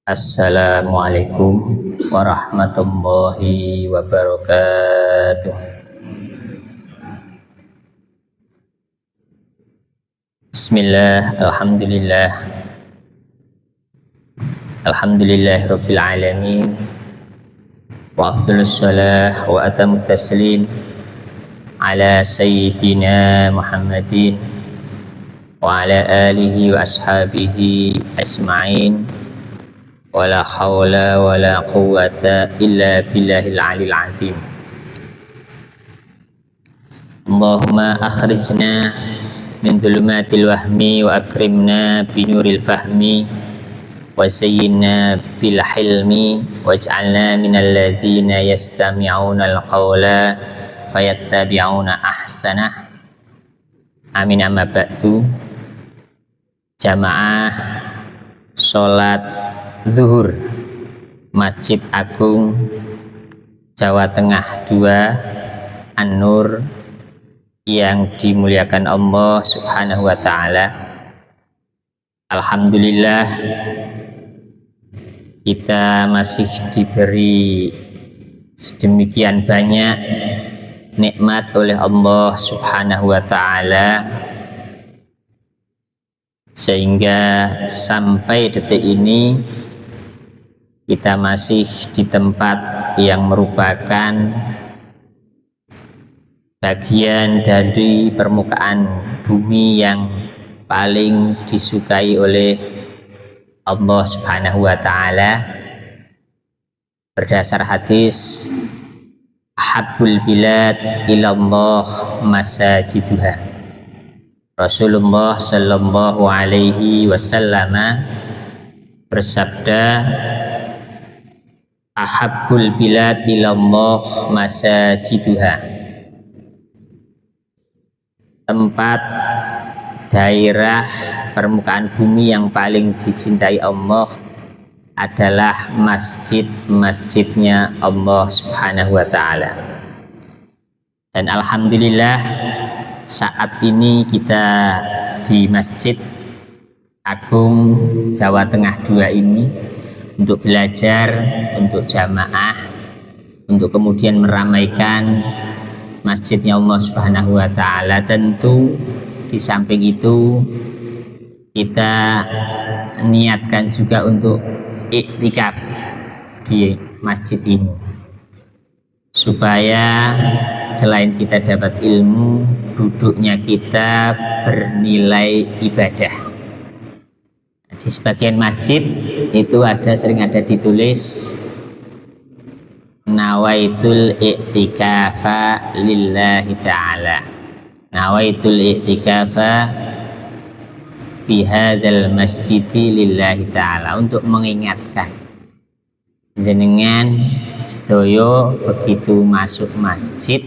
Assalamualaikum warahmatullahi wabarakatuh. Bismillah, alhamdulillahirabbil alamin. Wa afdhalus shalah wa atamut taslim ala sayyidina Muhammadin wa ala alihi wa ashabihi asma'in. Wala hawla wala quwwata illa billahil alil azim. Allahumma akhrijna min dhulumatil wahmi wa akrimna binuril fahmi wa zayyinna bil hilmi waj'alna minal ladzina yastami'una al-qawla fayattabi'una ahsanah. Amin. Amma ba'du. Jamaah salat zuhur Masjid Agung Jawa Tengah 2 An-Nur yang dimuliakan Allah Subhanahu wa ta'ala. Alhamdulillah, kita masih diberi sedemikian banyak nikmat oleh Allah Subhanahu wa ta'ala, sehingga sampai detik ini kita masih di tempat yang merupakan bagian dari permukaan bumi yang paling disukai oleh Allah Subhanahu wa ta'ala. Berdasar hadis, ahabbul bilad ilallah masajiduha. Rasulullah sallallahu alaihi wasallam bersabda, ahabbul bilad ilallah masajiduha. Tempat daerah permukaan bumi yang paling dicintai Allah adalah masjid-masjidnya Allah Subhanahu wa ta'ala. Dan alhamdulillah, saat ini kita di Masjid Agung Jawa Tengah 2 ini untuk belajar, untuk jamaah, untuk kemudian meramaikan masjidnya Allah Subhanahu wa ta'ala. Tentu di samping itu kita niatkan juga untuk iktikaf di masjid ini, supaya selain kita dapat ilmu, duduknya kita bernilai ibadah. Di sebagian masjid itu sering ada ditulis nawaitul i'tikafa lillahi ta'ala, nawaitul i'tikafa fi hadzal masjidi lillahi ta'ala, untuk mengingatkan jenengan sedoyo begitu masuk masjid,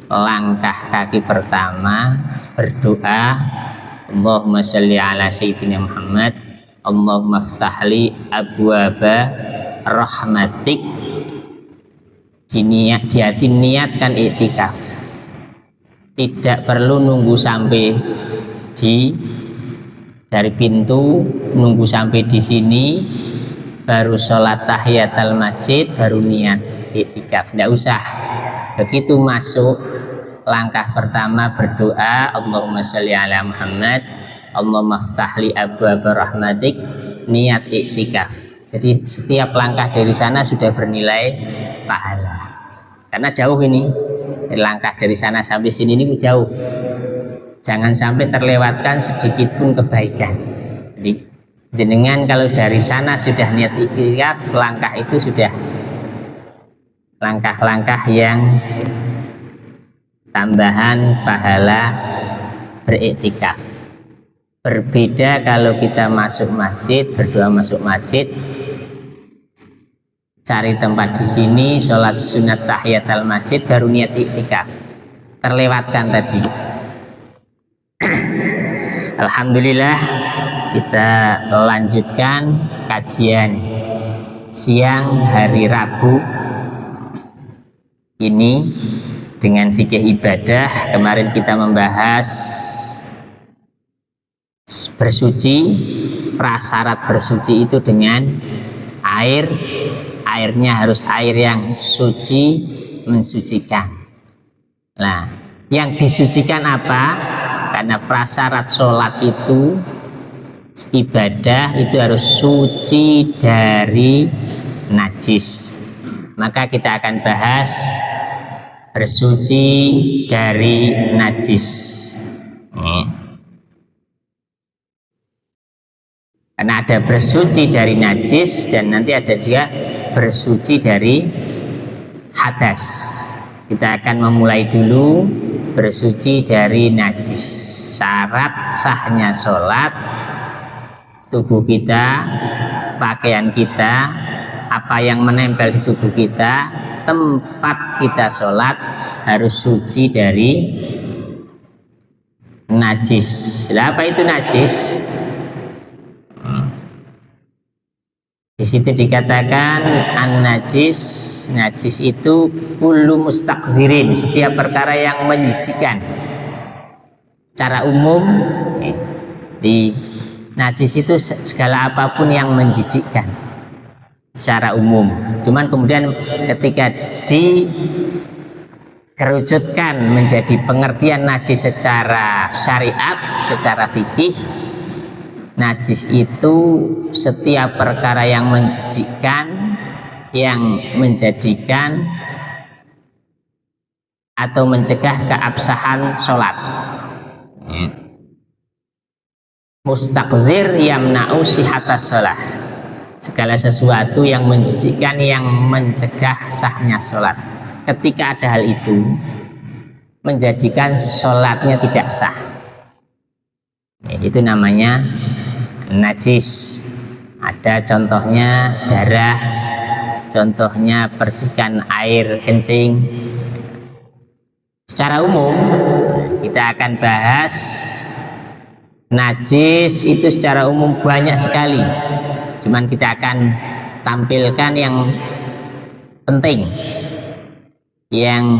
langkah kaki pertama berdoa, Allahumma sholli ala sayyidina Muhammad, Allahumma ftahli abwaba rahmatik. Di hati niatkan iktikaf, tidak perlu nunggu sampai dari pintu, nunggu sampai di sini baru sholat tahiyatul masjid baru niat iktikaf. Tidak usah, begitu masuk langkah pertama berdoa, Allahumma sholli ala Muhammad, Allahumma ftahli abwaba rahmatik, niat iktikaf. Jadi setiap langkah dari sana sudah bernilai pahala, karena jauh ini, langkah dari sana sampai sini ini jauh. Jangan sampai terlewatkan sedikit pun kebaikan. Jadi jenengan kalau dari sana sudah niat iktikaf, langkah itu sudah langkah-langkah yang tambahan pahala beriktikaf. Berbeda kalau kita masuk masjid, berdoa masuk masjid, cari tempat di sini, sholat sunat tahiyatul masjid baru niat iktikaf, terlewatkan tadi. Alhamdulillah, kita lanjutkan kajian siang hari Rabu ini dengan fikih ibadah. Kemarin kita membahas bersuci, prasyarat bersuci itu dengan airnya harus air yang suci, mensucikan. Nah, yang disucikan apa? Karena prasyarat sholat itu, ibadah itu harus suci dari najis. Maka kita akan bahas bersuci dari najis. Karena ada bersuci dari najis dan nanti ada juga bersuci dari hadas. Kita akan memulai dulu bersuci dari najis. Syarat sahnya sholat, tubuh kita, pakaian kita, apa yang menempel di tubuh kita, tempat kita sholat harus suci dari najis. Lah, apa itu najis? Di situ dikatakan an-najis, najis itu kullu mustaqdirin, setiap perkara yang menjijikan. Secara umum, di najis itu segala apapun yang menjijikkan secara umum. Cuman kemudian ketika dikerucutkan menjadi pengertian najis secara syariat, secara fikih, najis itu setiap perkara yang menjijikkan, yang menjadikan atau mencegah keabsahan sholat. Mustaqdzir yamna'u sihatas sholat, segala sesuatu yang menjijikkan, yang mencegah sahnya sholat. Ketika ada hal itu menjadikan sholatnya tidak sah, itu namanya najis. Ada contohnya darah, contohnya percikan air kencing. Secara umum kita akan bahas najis itu secara umum banyak sekali. Cuman kita akan tampilkan yang penting, yang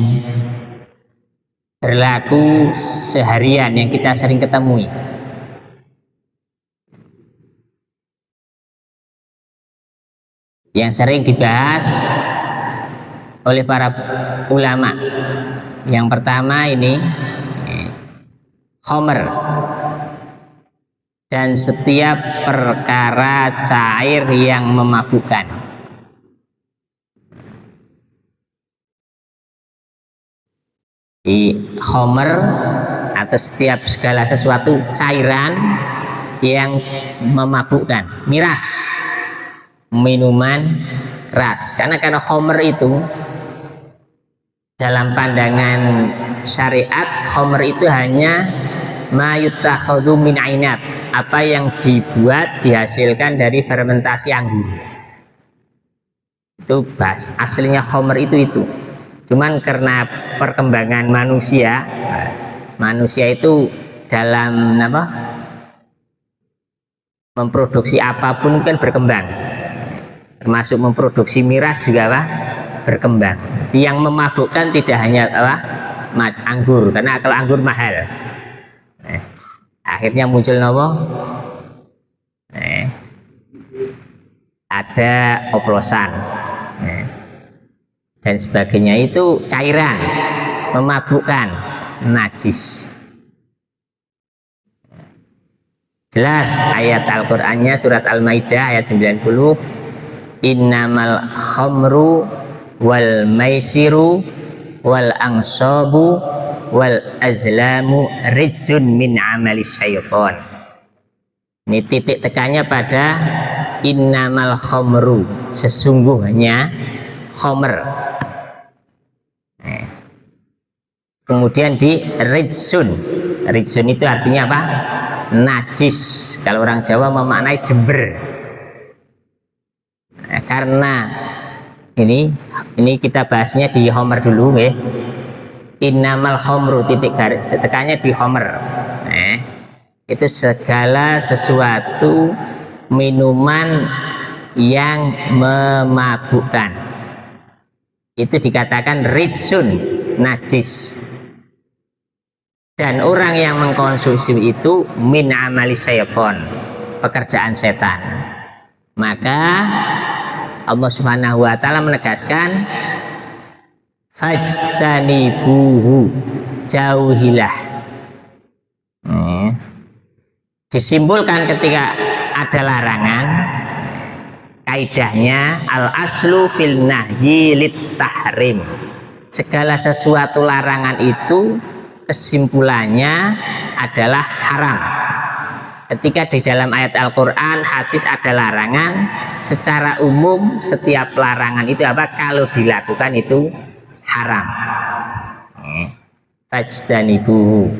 berlaku seharian, yang kita sering ketemui. Yang sering dibahas oleh para ulama. Yang pertama ini khamr dan setiap perkara cair yang memabukkan. Di khamr atau setiap segala sesuatu cairan yang memabukkan, miras, minuman keras. Karena khamr itu dalam pandangan syariat, khamr itu hanya ma yutakhadhu min ainab, apa yang dibuat, dihasilkan dari fermentasi anggur. Itu aslinya khamr itu. Cuman karena perkembangan manusia itu dalam memproduksi apapun kan berkembang, termasuk memproduksi miras juga berkembang. Yang memabukkan tidak hanya anggur, karena kalau anggur mahal. Akhirnya muncul ada oplosan dan sebagainya, itu cairan memabukkan, najis. Jelas ayat Al-Qur'annya surat Al-Maidah ayat 90, innamal khamru wal maisiru wal angsabu wal azlamu rijzun min amali syaitan. Ini titik tekannya pada innamal khamru, sesungguhnya khamr. Kemudian di rijzun. Rijzun itu artinya apa? Najis. Kalau orang Jawa memaknai jember. Karena ini kita bahasnya di khamr dulu, innamal khamru, titik tekannya di khamr. Itu segala sesuatu minuman yang memabukkan, itu dikatakan rijsun, najis. Dan orang yang mengkonsumsi itu min amali syaitan, pekerjaan setan. Maka Allah Subhanahu wa taala menegaskan fajtanibuhu, jauhilah. Disimpulkan ketika ada larangan, kaidahnya al aslu fil nahyi lit tahrim. Segala sesuatu larangan itu kesimpulannya adalah haram. Ketika di dalam ayat Al-Quran, hadis ada larangan, secara umum setiap larangan itu apa? Kalau dilakukan itu haram. Fajtanibuhu.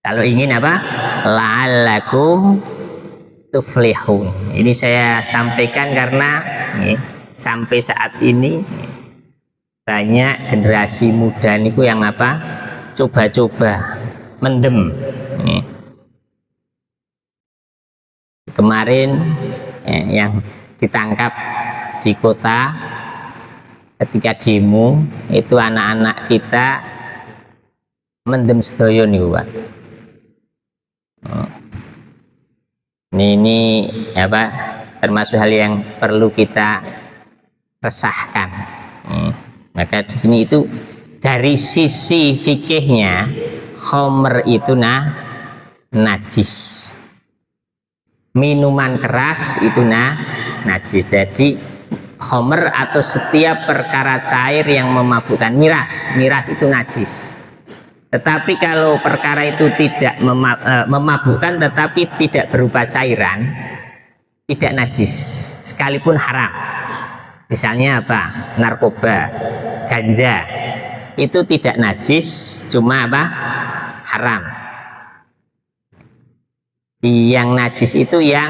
Kalau ingin apa? La'allakum tuflihun. Ini saya sampaikan karena sampai saat ini banyak generasi muda niku yang apa? Coba-coba mendem. Kemarin yang ditangkap di kota ketika demo itu anak-anak kita mendem sedaya niku, Pak. Ini apa? Termasuk hal yang perlu kita resahkan. Maka di sini itu dari sisi fikihnya khamr itu najis. Minuman keras itu najis. Jadi khamr atau setiap perkara cair yang memabukkan, miras itu najis. Tetapi kalau perkara itu tidak memabukkan tetapi tidak berupa cairan, tidak najis sekalipun haram. Misalnya apa? Narkoba, ganja, itu tidak najis, cuma apa? Haram. Yang najis itu yang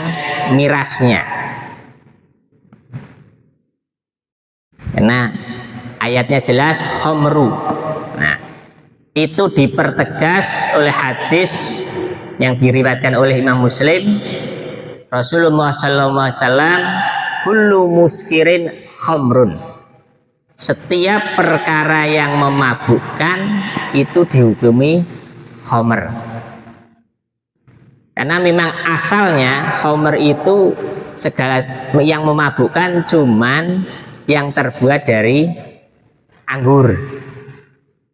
mirasnya, karena ayatnya jelas khamru. Nah, itu dipertegas oleh hadis yang diriwayatkan oleh Imam Muslim. Rasulullah SAW, kullu muskirin khamrun. Setiap perkara yang memabukkan itu dihukumi khamr. Karena memang asalnya khamr itu segala yang memabukkan cuman yang terbuat dari anggur.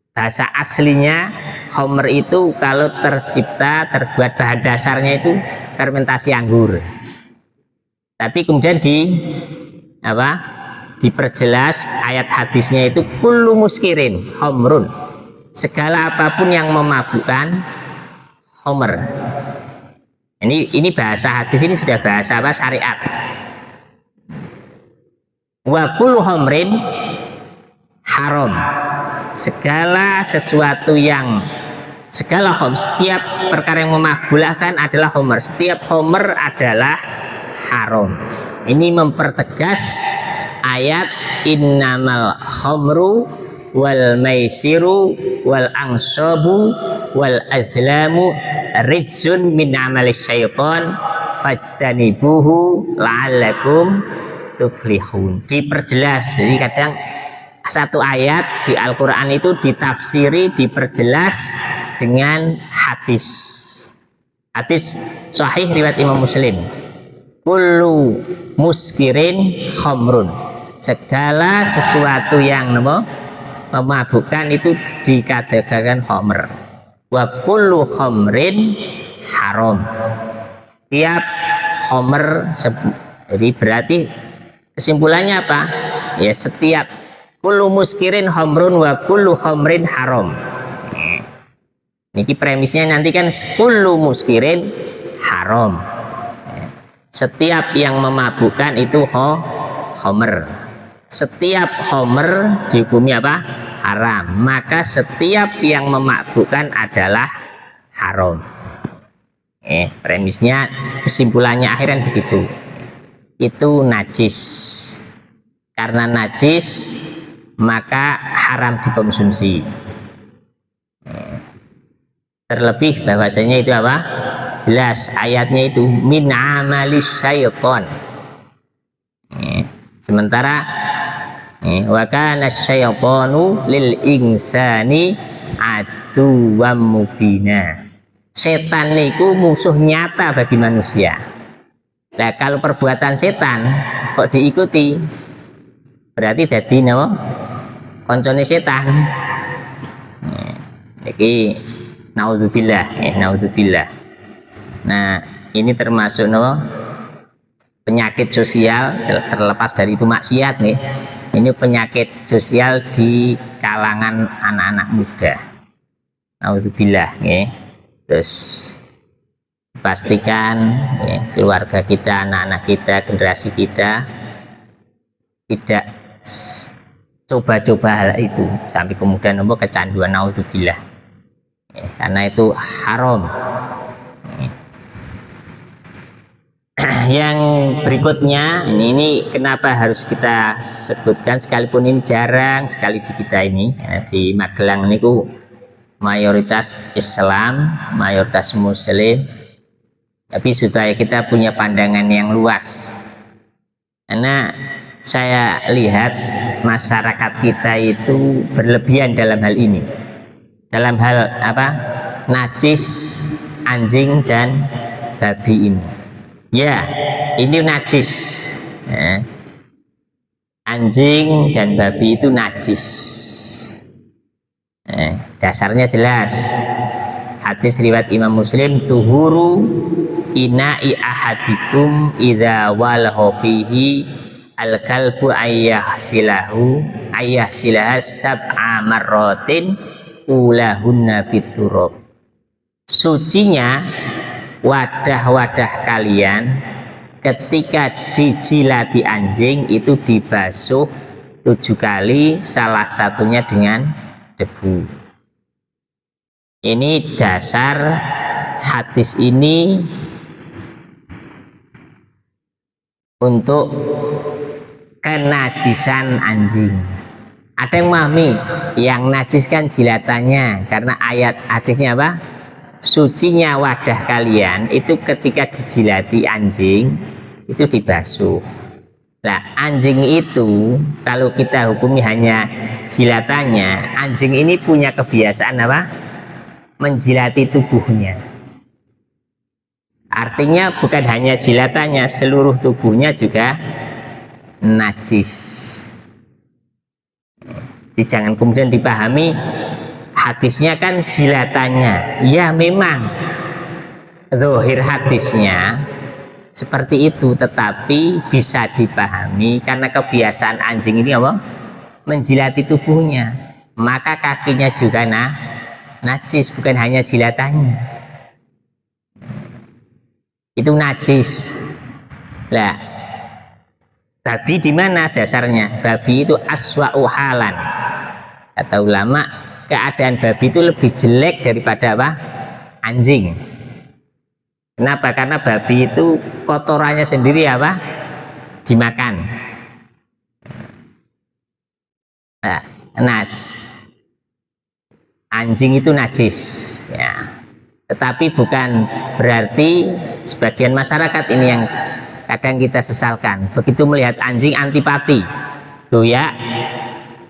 Bahasa aslinya khamr itu kalau terbuat bahan dasarnya itu fermentasi anggur. Tapi kemudian diperjelas ayat hadisnya itu kullu muskirin khamrun. Segala apapun yang memabukkan khamr. Ini bahasa hadis, ini sudah bahasa apa? Syariat. Wa kullu khamrin haram. Segala sesuatu yang setiap perkara yang memabukkan adalah khamr. Setiap khamr adalah haram. Ini mempertegas ayat innamal khamru wal maisiru wal angsabu wal azlamu rijsun min amalis syaitan fajtanibuhu la'allakum tuflihun. Diperjelas. Jadi kadang satu ayat di Al-Quran itu ditafsiri, diperjelas dengan hadis. Hadis sahih riwayat Imam Muslim. Kullu muskirin khamrun. Segala sesuatu yang memabukkan itu dikatakan khamr. Wa kullu khamrin haram. Setiap khamr, jadi berarti kesimpulannya apa? Ya, setiap kullu muskirin khamrun wa kullu khamrin haram. Niki premisnya nanti kan kullu muskirin haram. Setiap yang memabukkan itu khamr. Setiap khamr dihukumi apa? Haram. Maka setiap yang memabukkan adalah haram. Premisnya, kesimpulannya akhirnya begitu. Itu najis. Karena najis maka haram dikonsumsi. Terlebih bahwasanya itu apa? Jelas ayatnya itu min amalis syaitan. Sementara wa kana syaitanu lil insani aduwwam mubina. Setan niku musuh nyata bagi manusia. Nah, kalau perbuatan setan kok diikuti, berarti jadi napa? Koncone setan. Jadi naudzubillah, naudzubillah. Nah, ini termasuk napa? Penyakit sosial terlepas dari itu maksiat nih. Ini penyakit sosial di kalangan anak-anak muda. Naudzubillah, nggih. Terus pastikan keluarga kita, anak-anak kita, generasi kita tidak coba-coba hal itu sampai kemudian kecanduan, naudzubillah, karena itu haram. Yang berikutnya ini kenapa harus kita sebutkan sekalipun ini jarang sekali di kita ini, di Magelang ini mayoritas Islam, mayoritas Muslim, tapi supaya kita punya pandangan yang luas. Karena saya lihat masyarakat kita itu berlebihan dalam hal ini, dalam hal apa? Najis anjing dan babi ini. Ya, ini najis. Anjing dan babi itu najis. Dasarnya jelas. Hadis riwayat Imam Muslim, tuhuru ina'i ahadikum idza walha fihi al-kalbu ayyahsilahu sab'a marratin ulahunna biturab. Sucinya wadah-wadah kalian ketika dijilati anjing itu dibasuh 7 kali, salah satunya dengan debu. Ini dasar hadis ini untuk kenajisan anjing. Ada yang memahami yang najis kan jilatannya, karena ayat hadisnya apa? Sucinya wadah kalian itu ketika dijilati anjing itu dibasuh. Nah, anjing itu kalau kita hukumi hanya jilatannya, anjing ini punya kebiasaan apa? Menjilati tubuhnya. Artinya bukan hanya jilatannya, seluruh tubuhnya juga najis. Jadi jangan kemudian dipahami hadisnya kan jilatannya, ya memang zahir hadisnya seperti itu, tetapi bisa dipahami karena kebiasaan anjing ini apa? Menjilati tubuhnya, maka kakinya juga najis, bukan hanya jilatannya. Itu najis. Lah, babi di mana dasarnya? Babi itu aswa'u halan. Kata ulama, keadaan babi itu lebih jelek daripada apa? Anjing. Kenapa? Karena babi itu kotorannya sendiri apa? Dimakan. Nah, anjing itu najis, ya. Tetapi bukan berarti sebagian masyarakat ini yang kadang kita sesalkan. Begitu melihat anjing antipati, tuh ya,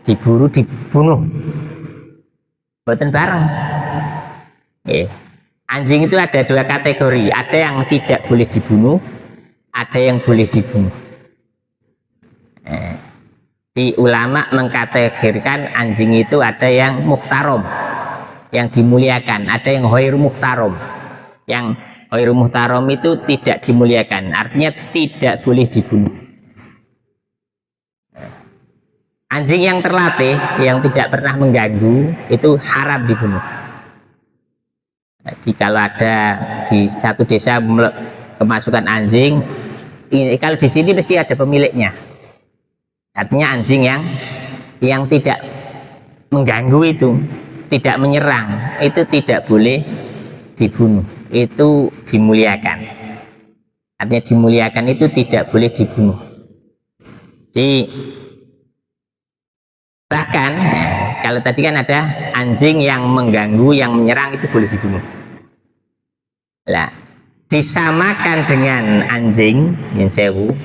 diburu dibunuh. Boten bareng. Anjing itu ada 2 kategori, ada yang tidak boleh dibunuh, ada yang boleh dibunuh. Di ulama mengkategorikan anjing itu ada yang muhtarom, yang dimuliakan, ada yang ghairu muhtarom. Yang ghairu muhtarom itu tidak dimuliakan, artinya tidak boleh dibunuh. Anjing yang terlatih, yang tidak pernah mengganggu, itu haram dibunuh. Jadi kalau ada di satu desa kemasukan anjing, ini kalau di sini mesti ada pemiliknya. Artinya anjing yang tidak mengganggu itu, tidak menyerang, itu tidak boleh dibunuh, itu dimuliakan. Artinya dimuliakan itu tidak boleh dibunuh. Jadi bahkan kalau tadi kan ada anjing yang mengganggu, yang menyerang, itu boleh dibunuh. Nah, disamakan dengan anjing min sewu,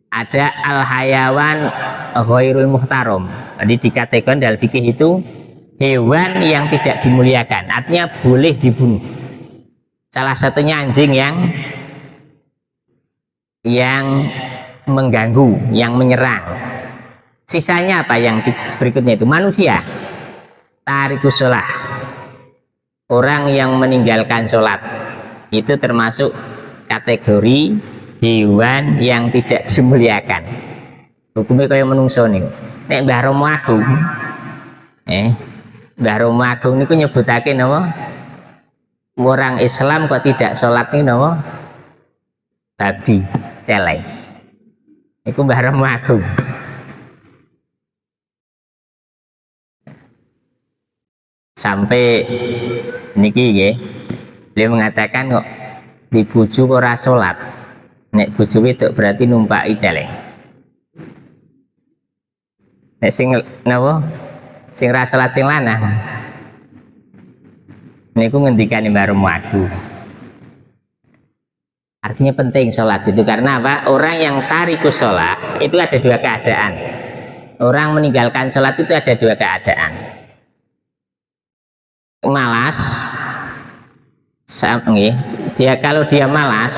ada al hayawan ghairul muhtarom. Jadi dikategorikan dalam fikih itu hewan yang tidak dimuliakan, artinya boleh dibunuh. Salah satunya anjing yang yang mengganggu, yang menyerang. Sisanya apa yang berikutnya itu? Manusia, tarikus sholah, orang yang meninggalkan sholat, itu termasuk kategori hewan yang tidak dimuliakan. Hukumnya kayak menungso nih. Nek Mbah Romo Agung, Mbah Romo Agung niku nyebutake napa? Orang Islam kok tidak sholat nih napa? Babi, celeng. Iku Mbah Romo Agung. Sampai niki nggih, beliau mengatakan kok di bojo ora salat. Nek bojo wedok berarti numpaki celeng. Nek sing napa? Sing ra salat sing lanang. Niku ngendikane Mbah Romo Agung. Artinya penting sholat itu karena apa? Orang yang tarikus sholat itu ada dua keadaan. Orang meninggalkan sholat itu ada dua keadaan. Malas, kalau dia malas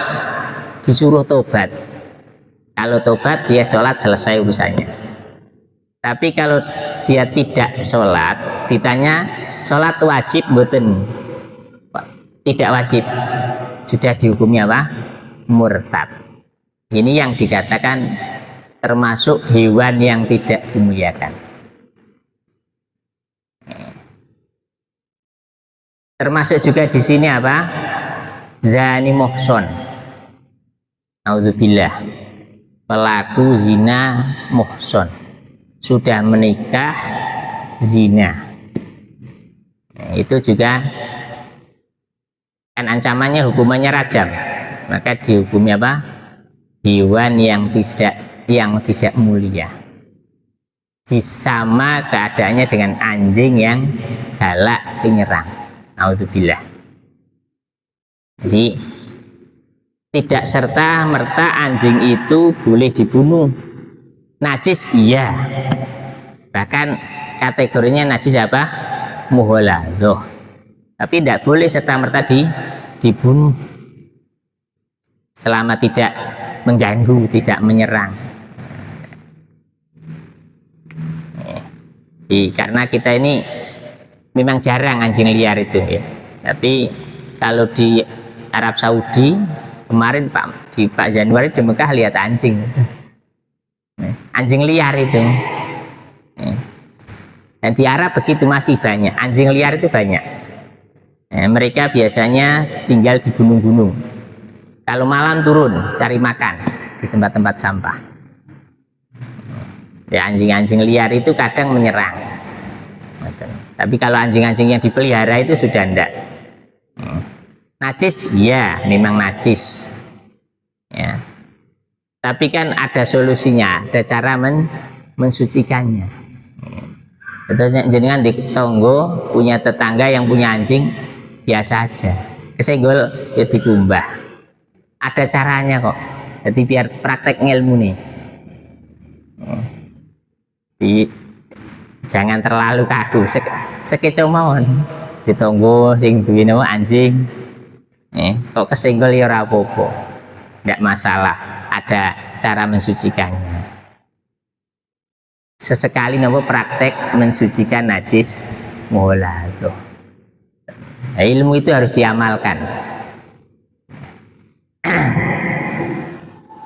disuruh tobat. Kalau tobat dia sholat selesai urusannya. Tapi kalau dia tidak sholat, ditanya sholat wajib mboten? Tidak wajib. Sudah dihukumnya apa? Murtad. Ini yang dikatakan termasuk hewan yang tidak dimuliakan. Termasuk juga di sini apa? Zani muhson. Naudzubillah. Pelaku zina muhson. Sudah menikah zina. Nah, itu juga kan ancamannya hukumannya rajam. Maka dihukumi apa? Hewan yang tidak mulia. Sama keadaannya dengan anjing yang galak sing nyerang. Naudzubillah. Jadi tidak serta merta anjing itu boleh dibunuh. Najis iya. Bahkan kategorinya najis apa? Mughalladzah. Tapi tidak boleh serta merta dibunuh. Selama tidak mengganggu, tidak menyerang. Karena kita ini memang jarang anjing liar itu ya. Tapi kalau di Arab Saudi kemarin Pak Januari di Mekah lihat anjing. Anjing liar itu. Dan di Arab begitu masih banyak. Anjing liar itu banyak. Mereka biasanya tinggal di gunung-gunung. Kalau malam turun cari makan di tempat-tempat sampah. Ya anjing-anjing liar itu kadang menyerang. Tapi kalau anjing-anjing yang dipelihara itu sudah enggak. Najis, ya memang najis. Ya. Tapi kan ada solusinya, ada cara mensucikannya. Contohnya jenengan di tonggo punya tetangga yang punya anjing biasa aja, kesenggol ya dikumbah. Ada caranya kok. Jadi biar praktek ilmu nih. Jangan terlalu kaku, sekeco mawon ditunggu sing duwe nama anjing kok kesenggol ya ora apa-apa, enggak masalah, ada cara mensucikannya. Sesekali nama praktek mensucikan najis mughalladzah. Nah, ilmu itu harus diamalkan.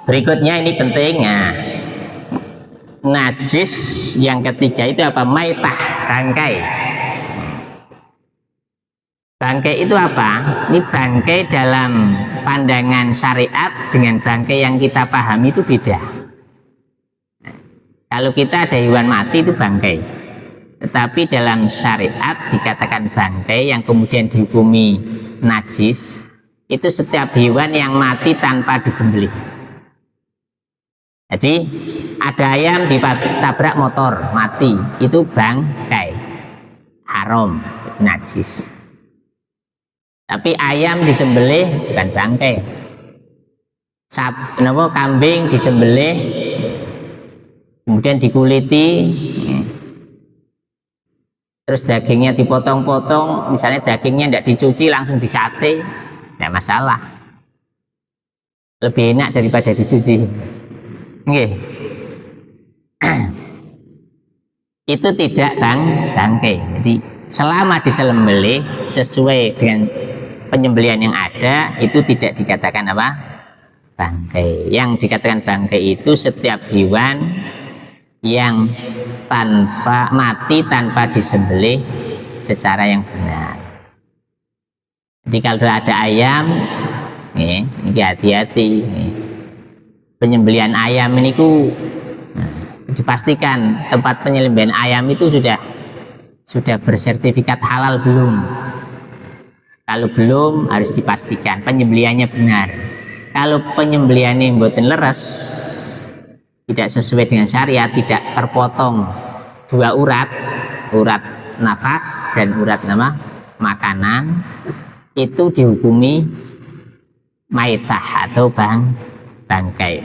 Berikutnya ini pentingnya. Najis yang ketiga itu apa? Maitah, bangkai. Bangkai itu apa? Ini bangkai dalam pandangan syariat dengan bangkai yang kita pahami itu beda. Kalau kita ada hewan mati itu bangkai. Tetapi dalam syariat dikatakan bangkai yang kemudian dihukumi najis itu setiap hewan yang mati tanpa disembelih. Jadi ada ayam ditabrak motor mati, itu bangkai, haram, najis. Tapi ayam disembelih bukan bangkai. Kambing disembelih kemudian dikuliti, terus dagingnya dipotong-potong, misalnya dagingnya tidak dicuci langsung disate, tidak masalah. lebih enak daripada dicuci. Oke. Itu tidak bangkai. Jadi selama disembelih sesuai dengan penyembelihan yang ada, itu tidak dikatakan apa? Bangkai. Yang dikatakan bangkai itu setiap hewan yang mati tanpa disembelih secara yang benar. Jadi kalau ada ayam, ini hati-hati. Penyembelihan ayam ini dipastikan tempat penyembelihan ayam itu sudah bersertifikat halal belum. Kalau belum, harus dipastikan penyembelihannya benar. Kalau penyembelihannya mboten leres, tidak sesuai dengan syariat, tidak terpotong dua urat nafas dan urat makanan, itu dihukumi maitah atau bangkai.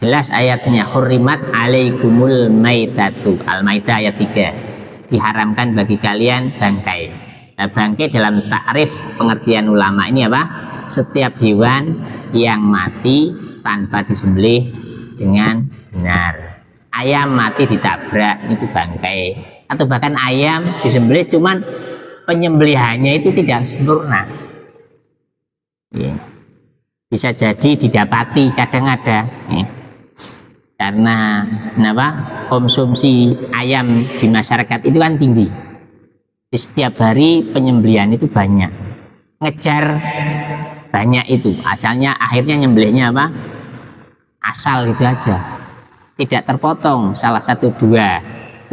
Jelas ayatnya, hurrimat alaikumul maitatu, al-maidah ayat 3, diharamkan bagi kalian bangkai. Nah, bangkai dalam takrif pengertian ulama ini apa? Setiap hewan yang mati tanpa disembelih dengan benar. Ayam mati ditabrak, itu bangkai. Atau bahkan ayam disembelih cuman penyembelihannya itu tidak sempurna. Ya. Bisa jadi didapati, kadang ada. Ya. Karena konsumsi ayam di masyarakat itu kan tinggi. Di setiap hari penyembelihan itu banyak, ngejar banyak itu, asalnya akhirnya nyembelihnya asal gitu aja, tidak terpotong salah satu dua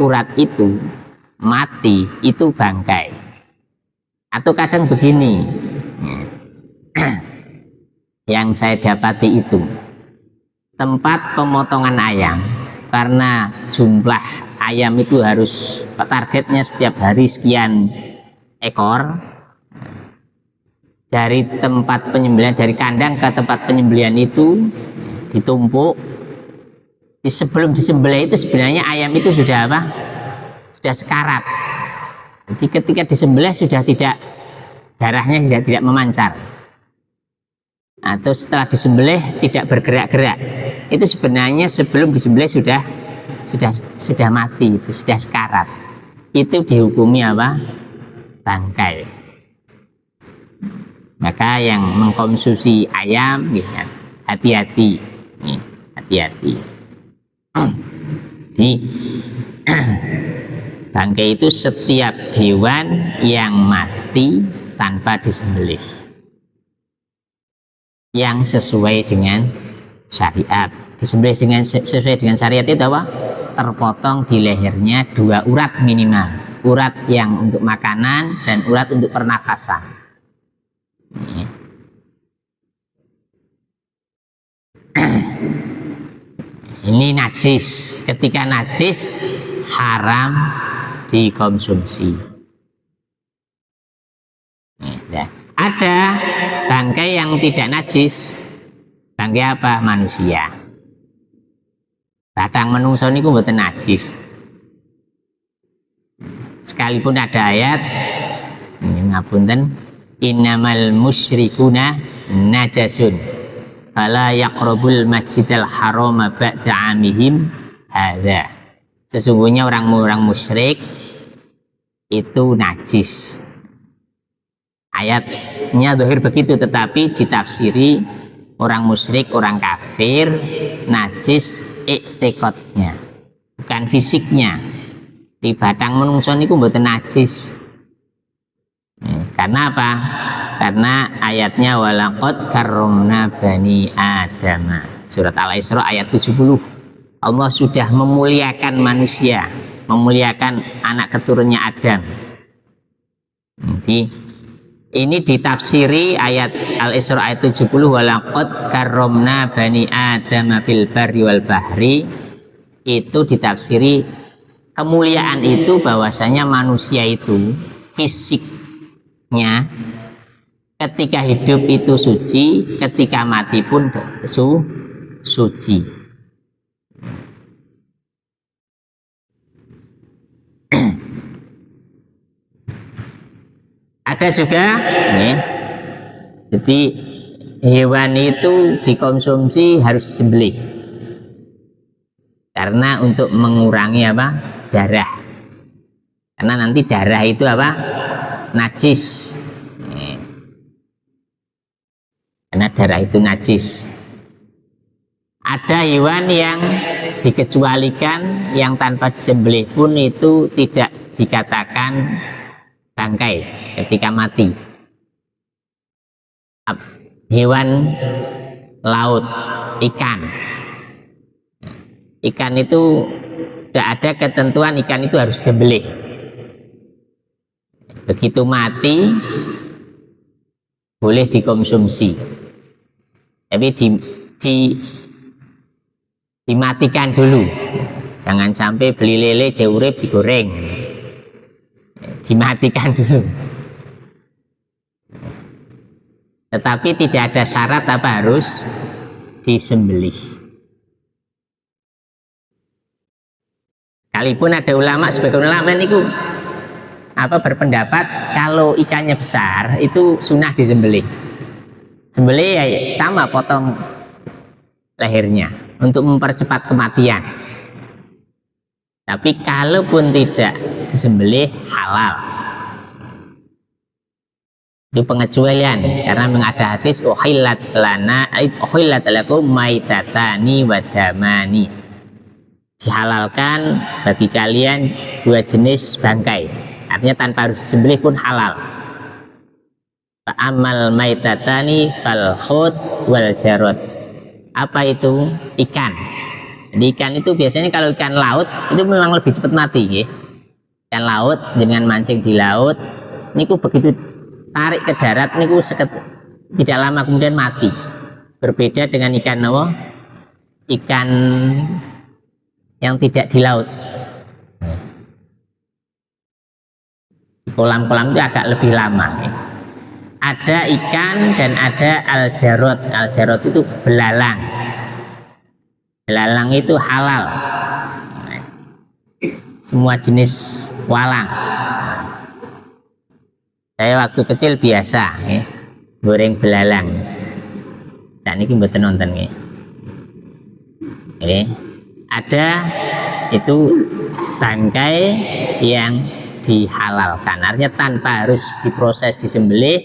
urat itu, mati, itu bangkai. Atau kadang begini, yang saya dapati itu tempat pemotongan ayam, karena jumlah ayam itu harus targetnya setiap hari sekian ekor, dari tempat penyembelihan, dari kandang ke tempat penyembelihan itu ditumpuk. Sebelum disembelih itu sebenarnya ayam itu sudah sudah sekarat. Jadi ketika disembelih sudah tidak, darahnya tidak memancar. Atau setelah disembelih tidak bergerak-gerak, itu sebenarnya sebelum disembelih sudah mati, itu sudah sekarat. Itu dihukumi bangkai. Maka yang mengkonsumsi ayam, hati-hati, hati-hati. Jadi bangkai itu setiap hewan yang mati tanpa disembelih, yang sesuai dengan syariat. Disembelih dengan sesuai dengan syariat itu apa? Terpotong di lehernya dua urat minimal, urat yang untuk makanan dan urat untuk pernafasan. Ini najis. Ketika najis haram dikonsumsi. Ada bangkai yang tidak najis. Bangkai apa? Manusia. Batang menungso niku mboten najis. Sekalipun ada ayat, ngapunten, innamal musyrikuna najasun fala yaqrabul masjidal harama ba'da amihim hadza. Sesungguhnya orang-orang musyrik itu najis. Ayatnya zahir begitu, tetapi ditafsiri orang musyrik, orang kafir najis i'tiqadnya, bukan fisiknya. Di batang menungso niku mboten najis. Karena apa? Karena ayatnya walaqad karramna bani adama, surat Al-Isra ayat 70. Allah sudah memuliakan manusia, memuliakan anak keturunannya Adam. Jadi ini ditafsiri ayat Al-Isra ayat 70, walaqad karramna bani adama fil barri wal bahri. Itu ditafsiri kemuliaan itu bahwasanya manusia itu fisiknya ketika hidup itu suci, ketika mati pun suci. Ada juga nih, jadi hewan itu dikonsumsi harus disembelih karena untuk mengurangi apa? Darah. Karena nanti darah itu apa? Najis. Karena darah itu najis. Ada hewan yang dikecualikan yang tanpa disembelih pun itu tidak dikatakan bangkai ketika mati. Hewan laut, ikan. Ikan itu tidak ada ketentuan ikan itu harus disembelih. Begitu mati boleh dikonsumsi, tapi dimatikan dulu. Jangan sampai beli lele jurip digoreng, dimatikan dulu. Tetapi tidak ada syarat apa harus disembelih. Sekalipun ada ulama, sebagian ulama niku berpendapat kalau ikannya besar itu sunnah disembelih. Sembelih ya sama, potong lehernya untuk mempercepat kematian. Tapi kalaupun tidak disembelih halal. Itu pengecualian karena mengada hadis uhillat lakum maitatani wa damani. Dihalalkan bagi kalian dua jenis bangkai. Artinya tanpa harus disembelih pun halal. Amal maitatani fal khut wal jarot. Apa itu? Ikan. Jadi ikan itu biasanya kalau ikan laut itu memang lebih cepat mati ya. Ikan laut dengan mancing di laut niku begitu tarik ke darat niku tidak lama kemudian mati. Berbeda dengan ikan apa? Ikan yang tidak di laut. Kolam-kolam itu agak lebih lama ya. Ada ikan dan ada aljarot. Aljarot itu belalang. Belalang itu halal. Semua jenis walang. Saya waktu kecil biasa ya, goreng belalang. Saat ini mboten nonton ya. Ada itu bangkai yang dihalalkan, artinya tanpa harus diproses disembelih,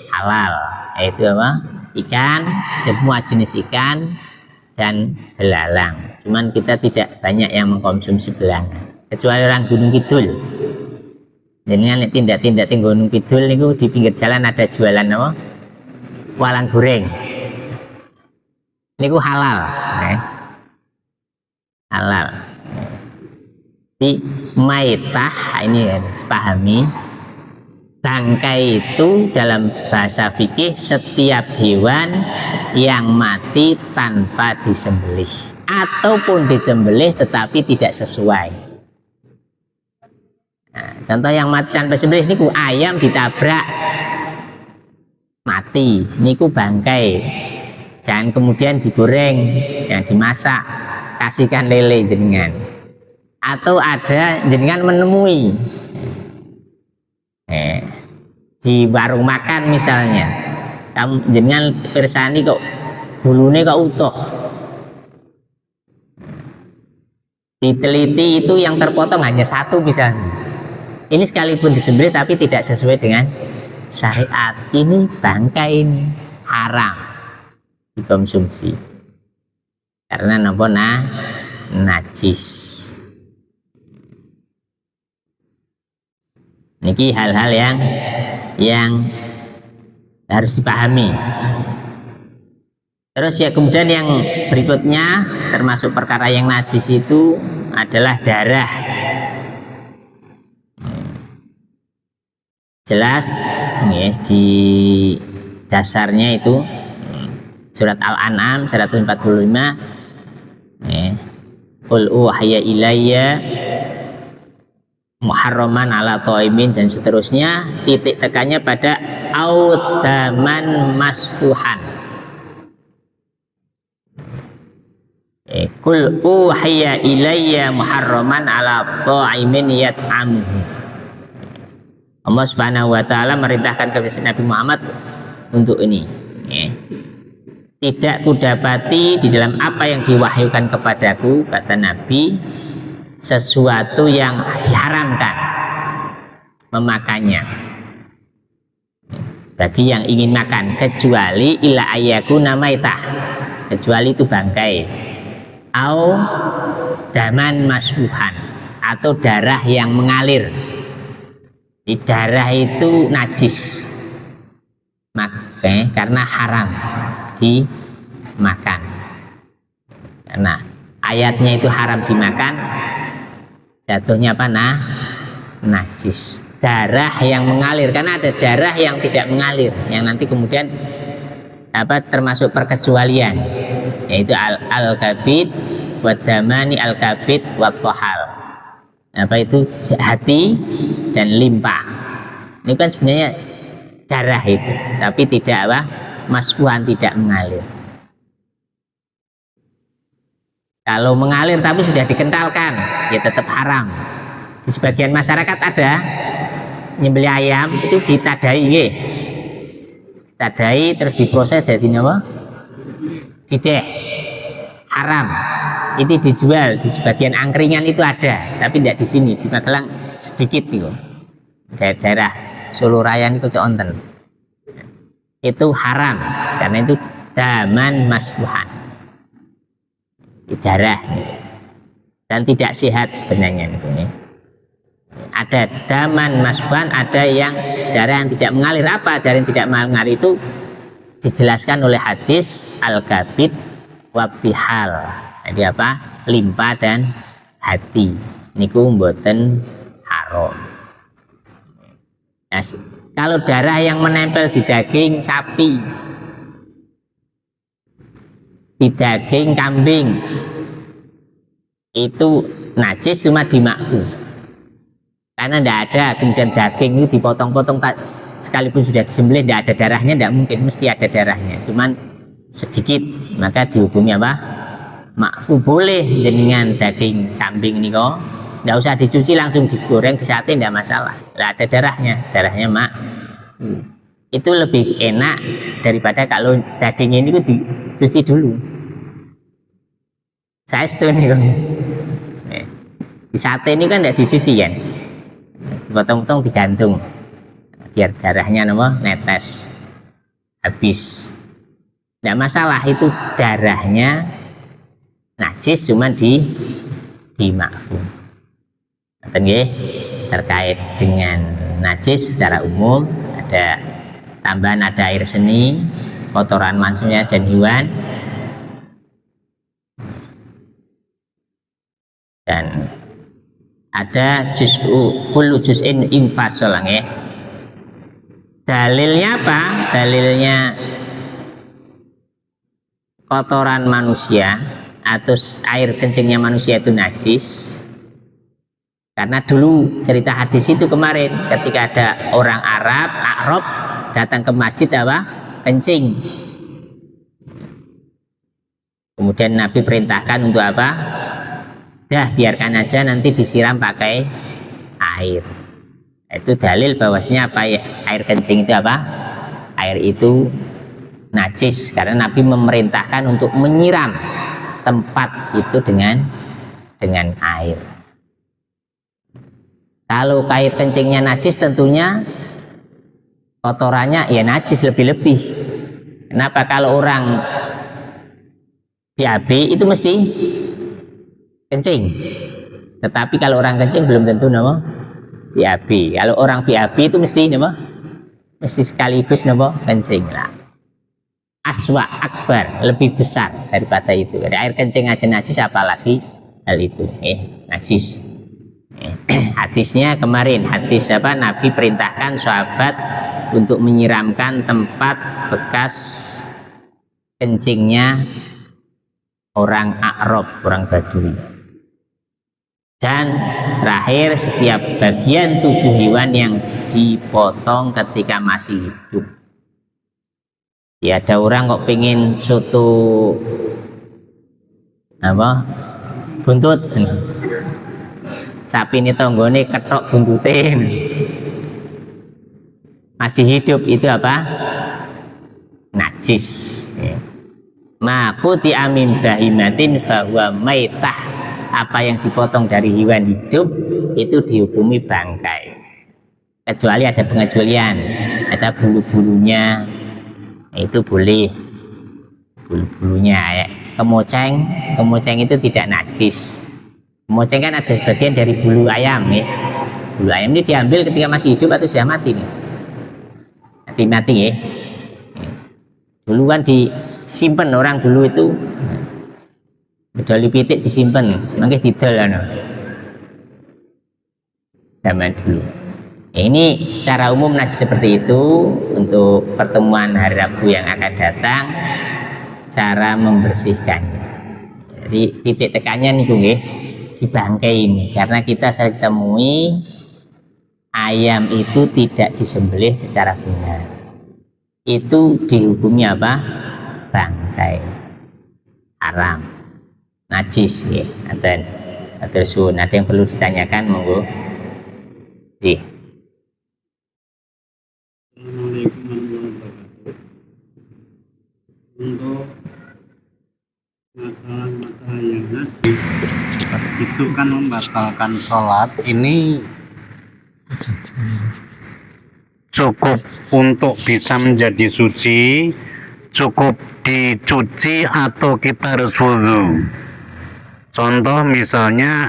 halal. Yaitu apa? Ikan, semua jenis ikan dan belalang. Cuman kita tidak banyak yang mengkonsumsi belalang, kecuali orang Gunung Kidul. Jadi tindak-tindak di Gunung Kidul itu di pinggir jalan ada jualan apa? Walang goreng. Ini halal, halal. Di maitah ini harus pahami, bangkai itu dalam bahasa fikih setiap hewan yang mati tanpa disembelih ataupun disembelih tetapi tidak sesuai. Nah, contoh yang mati tanpa disembelih niku ayam ditabrak mati, niku bangkai. Jangan kemudian digoreng, jangan dimasak, kasihkan lele jenengan. Atau ada jenengan menemui di warung makan misalnya, kamu jenengan persani kok bulunya kok utuh, diteliti itu yang terpotong hanya satu misalnya, ini sekalipun disembelih tapi tidak sesuai dengan syariat, ini bangkai, ini haram dikonsumsi karena napa najis. Niki hal-hal yang harus dipahami. Terus ya kemudian yang berikutnya termasuk perkara yang najis itu adalah darah. Jelas ini di dasarnya itu surat Al-An'am 145. Qul uhiya ilayya muharraman ala thaimin dan seterusnya, titik tekannya pada audaman masfuhan. Qul uhiya ilayya muharraman ala thaimin yat'amuhu. Allah Subhanahu wa taala merintahkan kepada Nabi Muhammad untuk ini. tidak kudapati di dalam apa yang diwahyukan kepadaku, kata Nabi, sesuatu yang diharamkan memakannya bagi yang ingin makan, kecuali ila ayakuna maitah, kecuali itu bangkai, au daman masfuhan, atau darah yang mengalir. Di darah itu najis, karena haram dimakan. Karena ayatnya itu haram dimakan, jatuhnya apa? Najis. Darah yang mengalir, karena ada darah yang tidak mengalir, yang nanti kemudian termasuk perkecualian, yaitu al-kabid wadamani, al-kabid wat-tohal. Itu hati dan limpa. Ini kan sebenarnya darah itu, tapi tidak masfuhan, tidak mengalir. Kalau mengalir tapi sudah dikentalkan, ya tetap haram. Di sebagian masyarakat ada nyembelih ayam itu ditadai, ditadai terus diproses jadi apa? Dideh, haram. Itu dijual di sebagian angkringan, itu ada, tapi tidak di sini, di Magelang sedikit itu. Daerah Solo Raya itu conten. Itu haram karena itu daman masfuhan, darah, dan tidak sehat sebenarnya. Ada daman masfuhan, ada yang darah yang tidak mengalir. Apa darah yang tidak mengalir itu dijelaskan oleh hadis al-kabid wattihal. Jadi limpa dan hati niku mboten haram. Nah, kalau darah yang menempel di daging sapi, di daging kambing, itu najis cuma dimakfu, karena tidak ada kemudian daging itu dipotong-potong sekalipun sudah disembelih, tidak ada darahnya, tidak mungkin, mesti ada darahnya, cuman sedikit, maka dihukumi makfu. Boleh jenengan daging kambing ini kok tidak usah dicuci, langsung digoreng, disate, tidak masalah, tidak ada darahnya itu lebih enak daripada kalau dagingnya ini dicuci dulu. Saya setuju nih, di sate ini kan tidak dicuci ya, dipotong-potong digantung biar darahnya netes habis, tidak masalah, itu darahnya najis cuma dimakfu. Terkait dengan najis secara umum ada tambahan, ada air seni, kotoran manusia dan hewan, dan ada kullu juz'in infasol. Dalilnya apa? Dalilnya kotoran manusia atau air kencingnya manusia itu najis, karena dulu cerita hadis itu kemarin ketika ada orang Arab datang ke masjid kencing, kemudian Nabi perintahkan untuk biarkan aja, nanti disiram pakai air. Itu dalil bahwasanya air kencing itu air itu najis, karena Nabi memerintahkan untuk menyiram tempat itu dengan air. Kalau air kencingnya najis, tentunya kotorannya ya najis lebih-lebih. Kenapa? Kalau orang BAB itu mesti kencing, tetapi kalau orang kencing belum tentu BAB. Kalau orang BAB itu mesti sekaligus kencing lah. Aswa akbar, lebih besar daripada itu. Jadi air kencing aja najis, apalagi hal itu najis. Hadisnya kemarin, hadis Nabi perintahkan sahabat untuk menyiramkan tempat bekas kencingnya orang Arab, orang Badui. Dan terakhir, setiap bagian tubuh hewan yang dipotong ketika masih hidup. Ya, ada orang kok pengen soto buntut, sapi ini tonggone ketok buntutin, masih hidup, itu najis. Makuti amin bahimatin fahuwa maitah, apa yang dipotong dari hewan hidup itu dihukumi bangkai, kecuali ada pengecualian, ada bulu-bulunya itu boleh, bulu-bulunya ya. Kemoceng itu tidak najis. Kemoceng kan ada sebagian dari bulu ayam ya. Bulu ayam ini diambil ketika masih hidup atau sudah mati nih? Mati ya. Dulu kan disimpan orang dulu itu, bedoli pitik disimpan, mangke didol anu. Zaman dulu. Ini secara umum nasi seperti itu. Untuk pertemuan hari Rabu yang akan datang, cara membersihkannya. Jadi titik tekannya nih nggih di bangkai ini, karena kita sering temui ayam itu tidak disembelih secara benar, itu dihukumi apa? Bangkai, haram, najis ya. Ada yang perlu ditanyakan, monggo. Ji. Untuk masalah-masalah yang najis itu kan membatalkan sholat, ini cukup untuk bisa menjadi suci, cukup dicuci atau kita harus wudhu. Contoh misalnya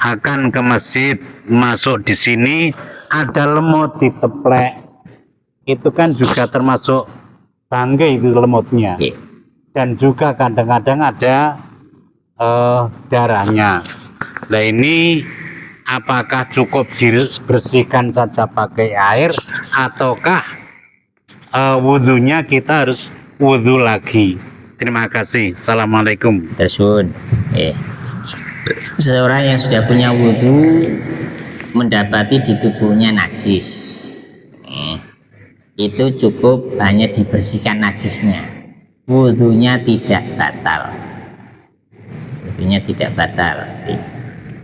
akan ke masjid, masuk di sini ada lemut diteplek, itu kan juga termasuk bangkai itu lemutnya. Dan juga kadang-kadang ada darahnya. Nah ini apakah cukup dibersihkan saja pakai air, ataukah wudhunya kita harus wudhu lagi? Terima kasih. Assalamualaikum. Tersun. Seorang yang sudah punya wudhu mendapati di tubuhnya najis, itu cukup hanya dibersihkan najisnya, wudhunya tidak batal. Wudhunya tidak batal.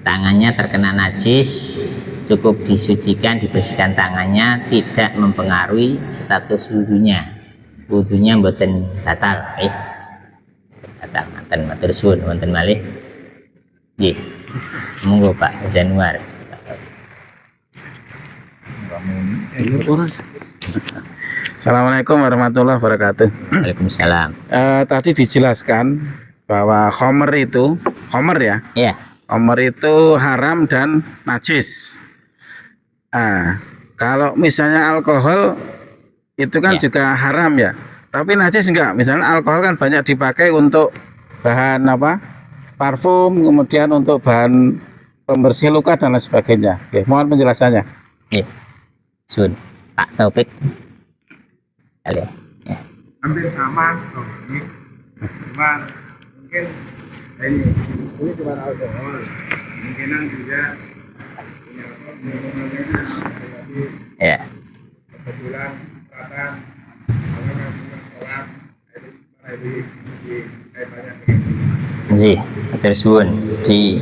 Tangannya terkena najis, cukup disucikan, dibersihkan tangannya, tidak mempengaruhi status wudhunya. Wudhunya mboten batal. Batal. Maten matur suwun wonten malih. Nggih. Monggo Pak Zanuar. Assalamualaikum warahmatullahi wabarakatuh. Waalaikumsalam. Tadi dijelaskan bahwa khomer itu, khomer ya, Ya. khomer itu haram dan najis. Kalau misalnya alkohol itu kan Ya. juga haram ya, tapi najis enggak. Misalnya alkohol kan banyak dipakai untuk bahan apa? Parfum, kemudian untuk bahan pembersih luka dan lain sebagainya. Oke, mohon penjelasannya. Sun, Pak Taufik. Kalian. Ya. Hampir sama ini cuma mungkin ini cuma alkohol, kemungkinan juga Ya. kebetulan katakan sholat Ji, tersuun di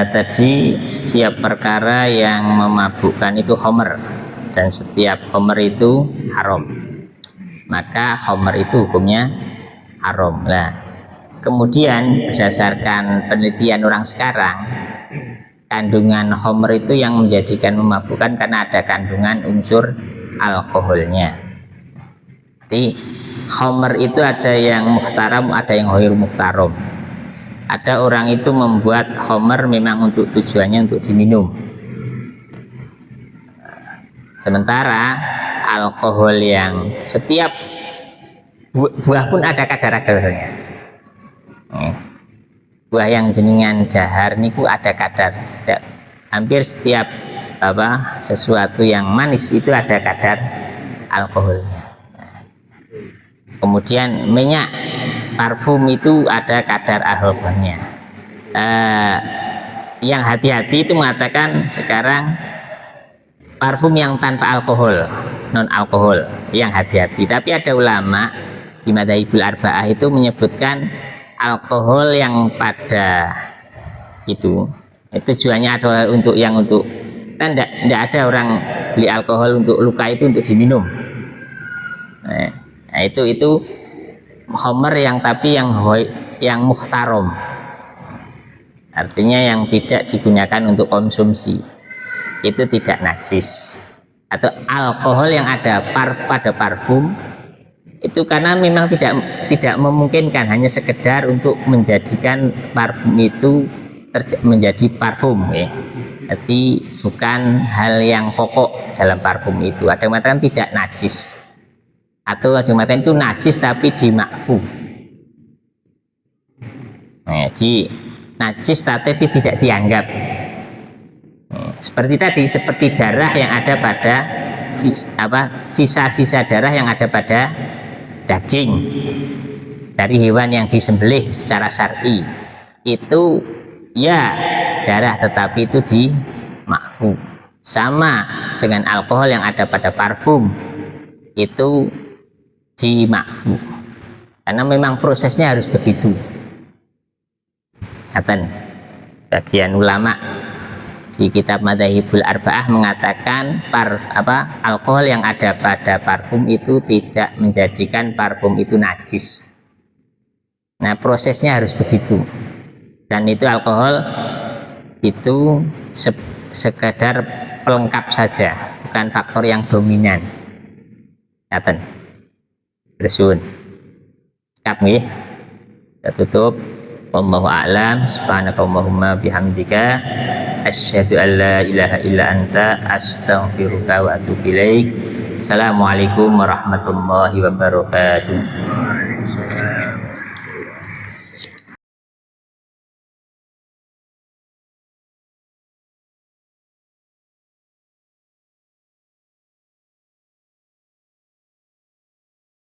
tadi setiap perkara yang memabukkan itu homer, dan setiap homer itu haram, maka homer itu hukumnya haram. Nah, kemudian berdasarkan penelitian orang sekarang, kandungan homer itu yang menjadikan memabukkan karena ada kandungan unsur alkoholnya. Jadi homer itu ada yang muhtaram, ada yang ghair muhtaram. Ada orang itu membuat homer memang untuk tujuannya untuk diminum, sementara alkohol yang setiap buah pun ada kadar-kadarnya. Buah yang jenengan dahar niku ada kadar, hampir setiap sesuatu yang manis itu ada kadar alkoholnya. Kemudian minyak parfum itu ada kadar alkoholnya. Yang hati-hati itu mengatakan sekarang parfum yang tanpa alkohol, non alkohol, yang hati-hati. Tapi ada ulama di Madzhabul Arba'ah itu menyebutkan alkohol yang pada itu tujuannya adalah untuk kan tidak ada orang beli alkohol untuk luka itu untuk diminum. Nah, itu khamr yang tapi yang muhtarom, artinya yang tidak digunakan untuk konsumsi, itu tidak najis. Atau alkohol yang ada pada parfum itu karena memang tidak memungkinkan hanya sekedar untuk menjadikan parfum itu menjadi parfum ya. Jadi bukan hal yang pokok dalam parfum itu. Ada yang mengatakan tidak najis, atau ada yang mengatakan itu najis tapi dimakfu. Nah, jadi najis tapi tidak dianggap. Nah, seperti tadi, seperti darah yang ada pada sisa-sisa darah yang ada pada daging dari hewan yang disembelih secara syar'i, itu ya darah tetapi itu dimakfu. Sama dengan alkohol yang ada pada parfum, itu dimakfu karena memang prosesnya harus begitu. Bagian ulama di kitab Madzhabul Arba'ah mengatakan alkohol yang ada pada parfum itu tidak menjadikan parfum itu najis. Nah, prosesnya harus begitu. Dan itu alkohol itu sekedar pelengkap saja, bukan faktor yang dominan. Ngaten. Bersun. Kap nggih. Kita tutup. Wallahu a'lam. Subhanakallahumma bihamdika asyhadu an la ilaha illa anta astaghfiruka wa atubu ilaik. Assalamualaikum warahmatullahi wabarakatuh.